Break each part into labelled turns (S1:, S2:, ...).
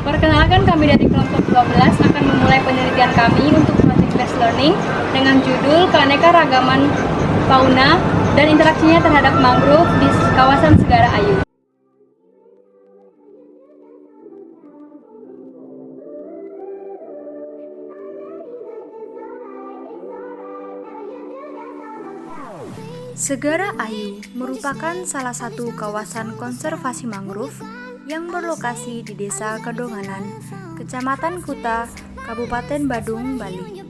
S1: Perkenalkan, kami dari kelompok 12 akan memulai penelitian kami untuk project based learning dengan judul keanekaragaman fauna dan interaksinya terhadap mangrove di kawasan Segara Ayu.
S2: Segara Ayu merupakan salah satu kawasan konservasi mangrove yang berlokasi di Desa Kedonganan, Kecamatan Kuta, Kabupaten Badung, Bali.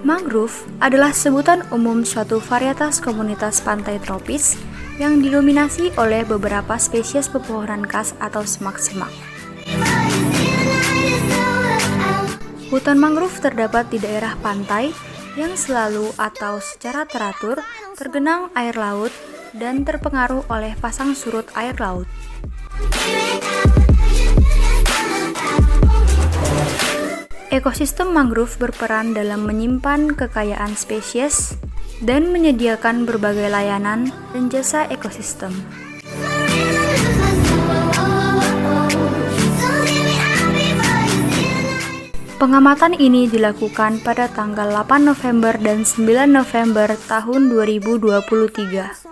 S2: Mangrove adalah sebutan umum suatu varietas komunitas pantai tropis yang didominasi oleh beberapa spesies pepohonan khas atau semak-semak. Hutan mangrove terdapat di daerah pantai yang selalu atau secara teratur tergenang air laut dan terpengaruh oleh pasang surut air laut. Ekosistem mangrove berperan dalam menyimpan kekayaan spesies dan menyediakan berbagai layanan dan jasa ekosistem. Pengamatan ini dilakukan pada tanggal 8 November dan 9 November tahun 2023.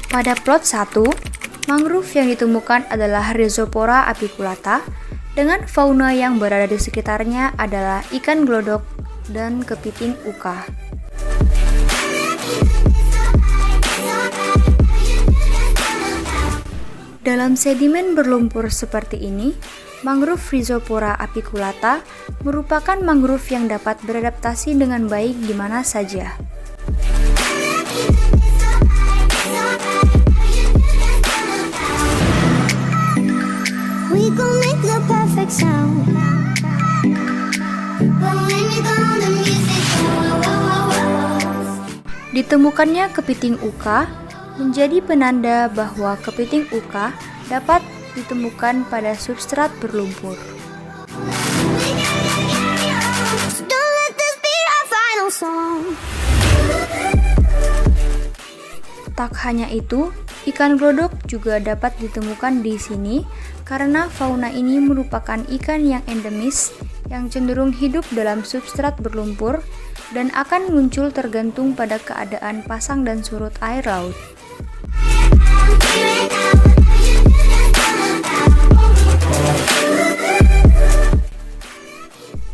S2: Pada plot 1, mangrove yang ditemukan adalah Rhizopora apiculata, dengan fauna yang berada di sekitarnya adalah ikan glodok dan kepiting uka. Dalam sedimen berlumpur seperti ini, mangrove Rhizopora apiculata merupakan mangrove yang dapat beradaptasi dengan baik di mana saja. We gon' make the perfect sound. Ditemukannya kepiting uka menjadi penanda bahwa kepiting uka dapat ditemukan pada substrat berlumpur. Tak hanya itu, ikan glodok juga dapat ditemukan di sini karena fauna ini merupakan ikan yang endemis yang cenderung hidup dalam substrat berlumpur dan akan muncul tergantung pada keadaan pasang dan surut air laut.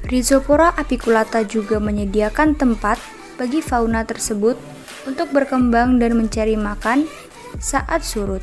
S2: Rhizopora apiculata juga menyediakan tempat bagi fauna tersebut untuk berkembang dan mencari makan saat surut.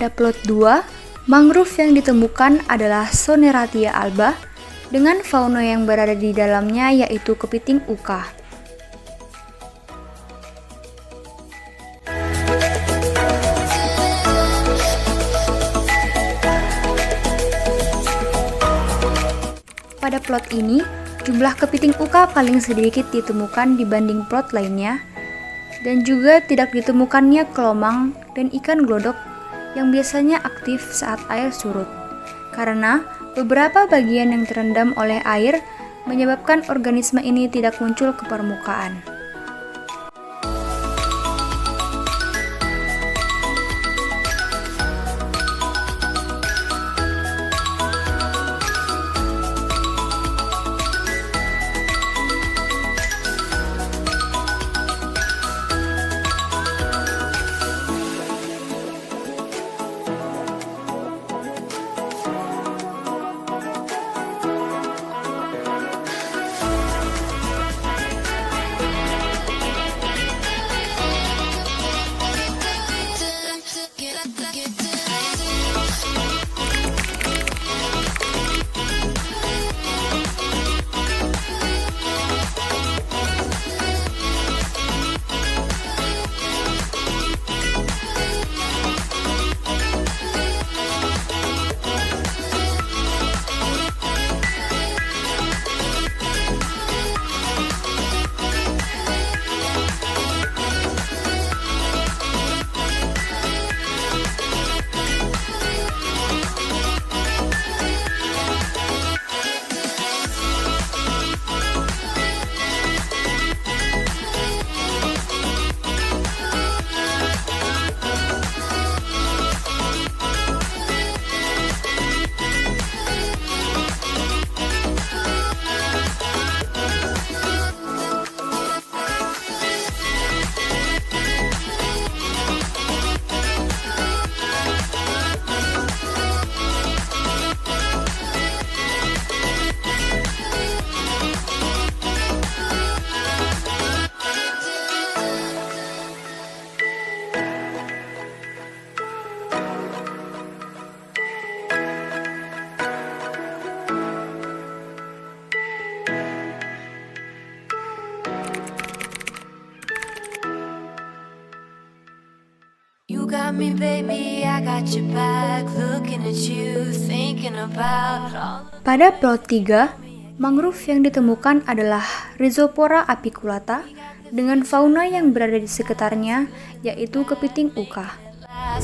S2: Pada plot 2, mangrove yang ditemukan adalah Soneratia alba dengan fauna yang berada di dalamnya yaitu kepiting uka. Pada plot ini, jumlah kepiting uka paling sedikit ditemukan dibanding plot lainnya, dan juga tidak ditemukannya kelomang dan ikan glodok yang biasanya aktif saat air surut, karena beberapa bagian yang terendam oleh air menyebabkan organisme ini tidak muncul ke permukaan.
S3: You got me, baby, I got your back. Looking at you, thinking about all.
S2: Pada plot 3, mangrove yang ditemukan adalah Rhizopora apiculata dengan fauna yang berada di sekitarnya, yaitu kepiting uka.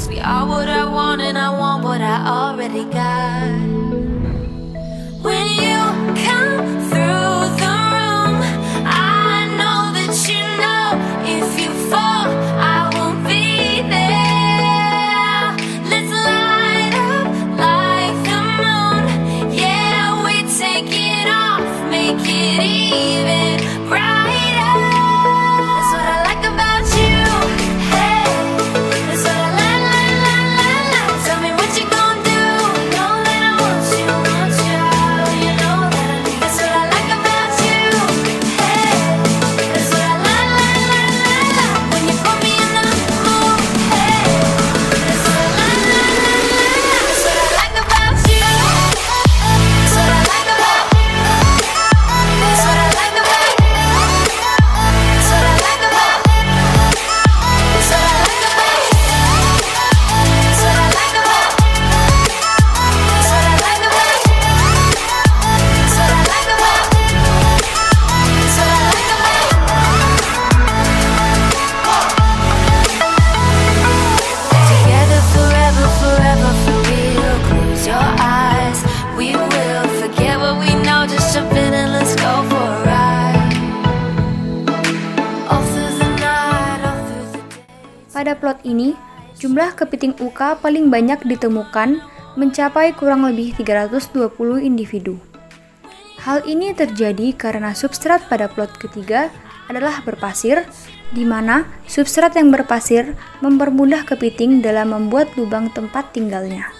S3: We are what I want and I want what I already got. When you come through the room, I know that you know if you fall, I won't be there. Let's light up like the moon. Yeah, we take it off, make it even brighter. That's what I like about you. Hey, that's what I like. Tell me what you gonna do. Know that I want you, you know that I need. That's what I like about you. Hey, that's what I like. When you put me in the mood. Hey, that's what I like. That's what I like about you. That's what I like about you. That's what I like about you. That's what I like about you. That's what I like about you. That's what I like about you. That's what I like about you. That's what I like about you. That's what I like about you. Together forever, forever for real. Close your eyes, we will forget what we know. Just jump in and let's go for a ride. All through the night, all through the day.
S2: Pada plot ini, jumlah kepiting uka paling banyak ditemukan mencapai kurang lebih 320 individu. Hal ini terjadi karena substrat pada plot ketiga adalah berpasir, di mana substrat yang berpasir mempermudah kepiting dalam membuat lubang tempat tinggalnya.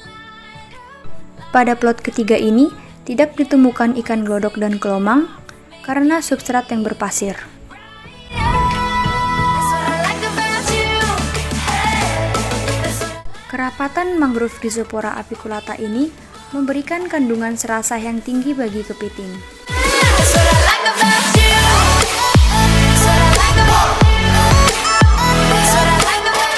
S2: Pada plot ketiga ini, tidak ditemukan ikan glodok dan kelomang karena substrat yang berpasir.
S3: That's what I like about you. Hey, that's what
S2: Kerapatan mangrove Rhizopora apiculata ini memberikan kandungan serasah yang tinggi bagi kepiting.
S3: That's what I like about you. That's what I like about. That's what I like about.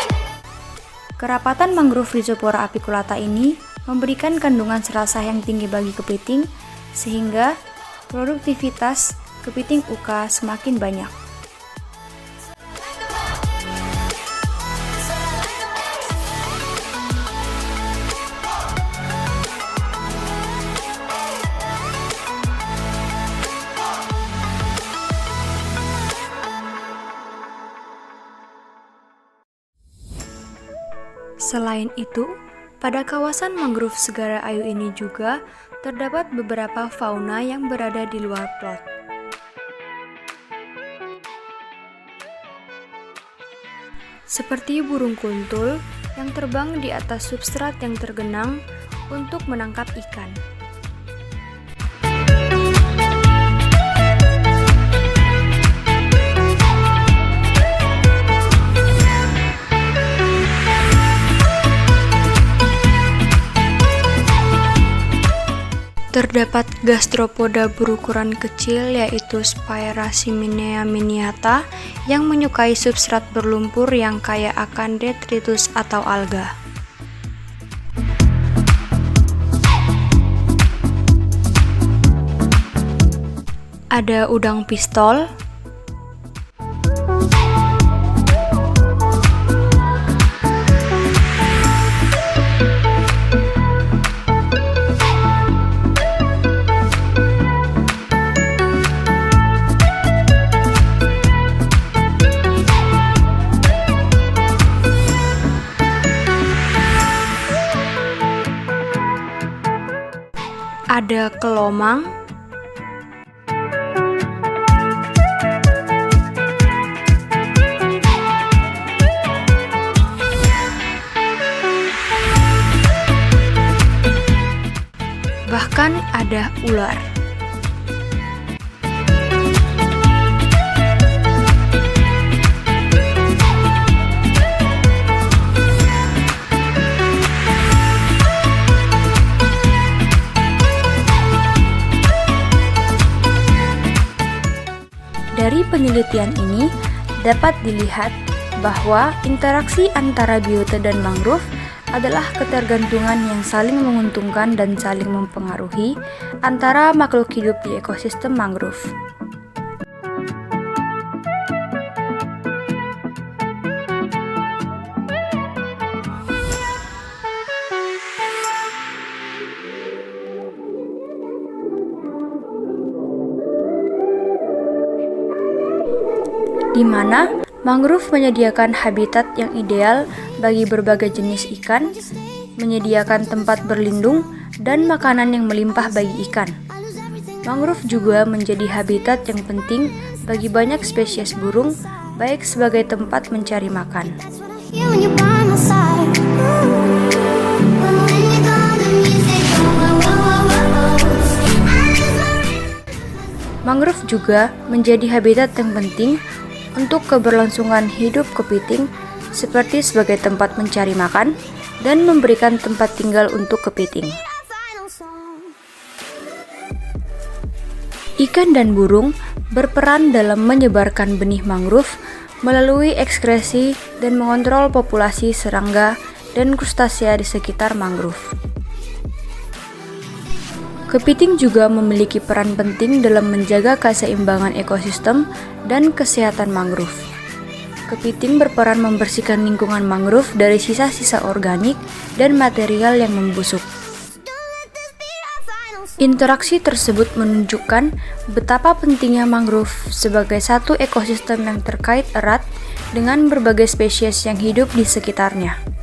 S2: Kerapatan mangrove Rhizopora apiculata ini memberikan kandungan serasah yang tinggi bagi kepiting, sehingga produktivitas kepiting UK semakin banyak. Selain itu, pada kawasan mangrove Segara Ayu ini juga terdapat beberapa fauna yang berada di luar plot. Seperti burung kuntul yang terbang di atas substrat yang tergenang untuk menangkap ikan. Terdapat gastropoda berukuran kecil yaitu Spiraceminea miniata yang menyukai substrat berlumpur yang kaya akan detritus atau alga. Ada udang pistol, ada kelomang, bahkan ada ular. Dari penelitian ini dapat dilihat bahwa interaksi antara biota dan mangrove adalah ketergantungan yang saling menguntungkan dan saling mempengaruhi antara makhluk hidup di ekosistem mangrove. Di mana mangrove menyediakan habitat yang ideal bagi berbagai jenis ikan, menyediakan tempat berlindung dan makanan yang melimpah bagi ikan. Mangrove juga menjadi habitat yang penting bagi banyak spesies burung, baik sebagai tempat mencari makan. Mangrove juga menjadi habitat yang penting untuk keberlangsungan hidup kepiting, seperti sebagai tempat mencari makan dan memberikan tempat tinggal untuk kepiting. Ikan dan burung berperan dalam menyebarkan benih mangrove melalui ekskresi dan mengontrol populasi serangga dan krustasea di sekitar mangrove. Kepiting juga memiliki peran penting dalam menjaga keseimbangan ekosistem dan kesehatan mangrove. Kepiting berperan membersihkan lingkungan mangrove dari sisa-sisa organik dan material yang membusuk. Interaksi tersebut menunjukkan betapa pentingnya mangrove sebagai satu ekosistem yang terkait erat dengan berbagai spesies yang hidup di sekitarnya.